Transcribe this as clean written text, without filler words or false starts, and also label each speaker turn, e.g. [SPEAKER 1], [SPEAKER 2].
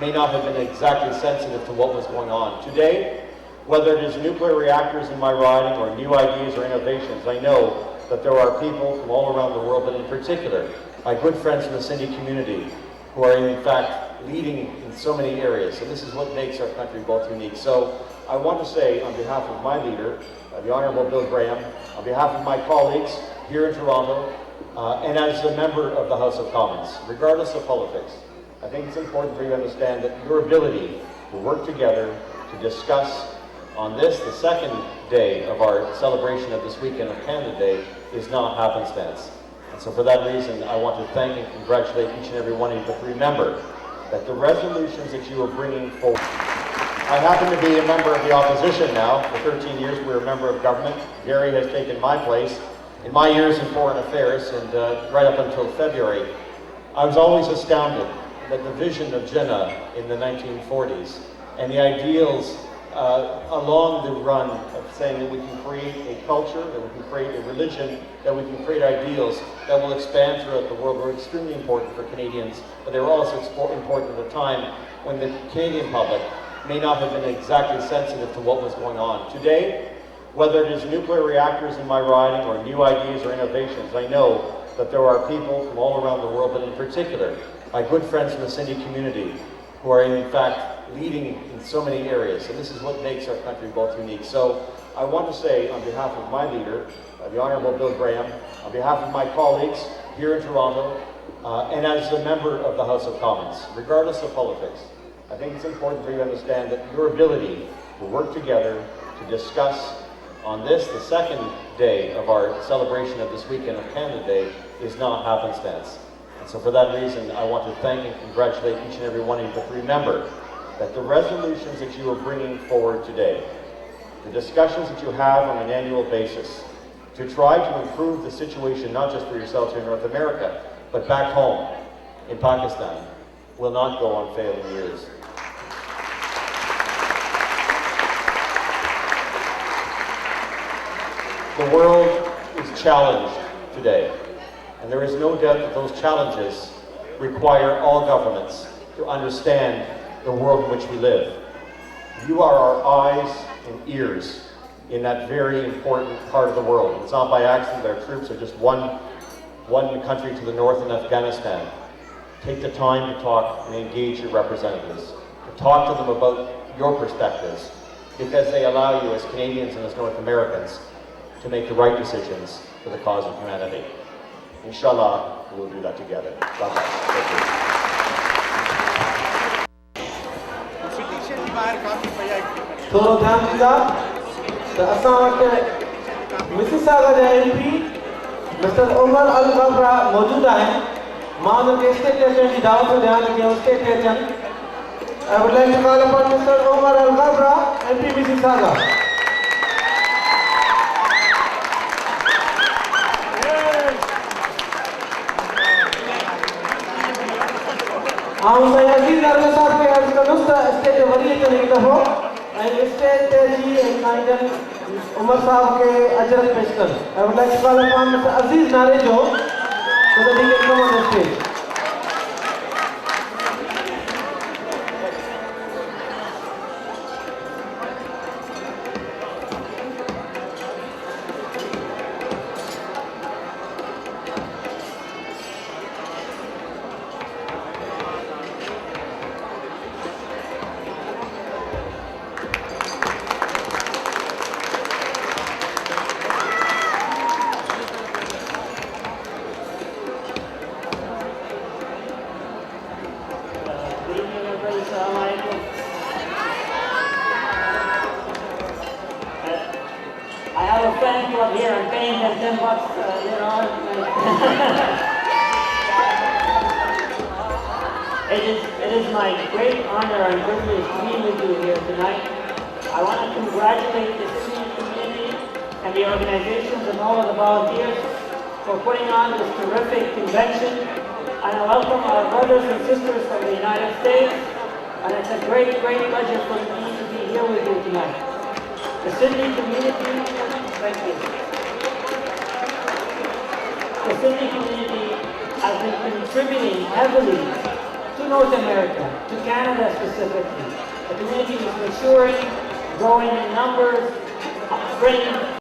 [SPEAKER 1] may not have been exactly sensitive to what was going on. Today, whether it is nuclear reactors in my riding or new ideas or innovations, I know that there are people from all around the world, but in particular, my good friends from the Sindhi community, who are in fact leading in so many areas. And this is what makes our country both unique. So I want to say on behalf of my leader, the Honourable Bill Graham, on behalf of my colleagues here in Toronto, and as a member of the House of Commons, regardless of politics, I think it's important for you to understand that your ability to work together to discuss on this, the second day of our celebration of this weekend of Canada Day, is not happenstance. And so for that reason, I want to thank and congratulate each and every one of you, but remember that the resolutions that you are bringing forward. I happen to be a member of the opposition now. For 13 years, we were a member of government. Gary has taken my place in my years in foreign affairs, and right up until February, I was always astounded that the vision of Jinnah in the 1940s and the ideals along the run of saying that we can create a culture, that we can create a religion, that we can create ideals that will expand throughout the world were extremely important for Canadians, but they were also important at a time when the Canadian public may not have been exactly sensitive to what was going on. Today, whether it is nuclear reactors in my riding or new ideas or innovations, I know that there are people from all around the world, but in particular, my good friends from the Sindhi community, who are in fact leading in so many areas. And this is what makes our country both unique. So I want to say on behalf of my leader, the Honourable Bill Graham, on behalf of my colleagues here in Toronto, and as a member of the House of Commons, regardless of politics, I think it's important for you to understand that your ability to work together to discuss on this, the second day of our celebration of this weekend of Canada Day, is not happenstance. And so for that reason, I want to thank and congratulate each and every one of you, but remember that the resolutions that you are bringing forward today, the discussions that you have on an annual basis, to try to improve the situation, not just for yourselves here in North America, but back home in Pakistan, will not go on failing years. The world is challenged today, and there is no doubt that those challenges require all governments to understand the world in which we live. You are our eyes and ears in that very important part of the world. It's not by accident that our troops are just one country to the north in Afghanistan. Take the time to talk and engage your representatives, to talk to them about your perspectives, because they allow you as Canadians and as North Americans to make the right decisions for the cause of humanity. Inshallah, we'll do that together. God bless. Thank you.
[SPEAKER 2] थोरो ध्यान ॾींदा त असां वटि Mississauga जा MP mister Umar अल गबरा मौजूद आहिनि। मां उनखे स्टेज ते अचण जी दावत थो ॾियां कि स्टेज ते अचनि। I would like to call upon Mr. Umar Al Gabra, MP Mississauga. Sai अज़ीज़ अरज़ साहब खे अर्ज़ कंदुसि त स्टेज ते वरी अचनि हिकु दफ़ो ऐं स्टेज ते जी साईं उमर साहब खे अजरत पेश कनि। I would like to call upon Mr. Aziz Narejo so that he can come on the stage.
[SPEAKER 3] I have a fan club here. I'm paying them $10, you know. It is my great honor and privilege to be with you here tonight. I want to congratulate the city community and the organizations and all of the volunteers for putting on this terrific convention. And I welcome our brothers and sisters from the United States. And it's a great, great pleasure for me to be here with you tonight. The Sydney community, thank you. The Sydney community has been contributing heavily to North America, to Canada specifically. The community is maturing, growing in numbers, bringing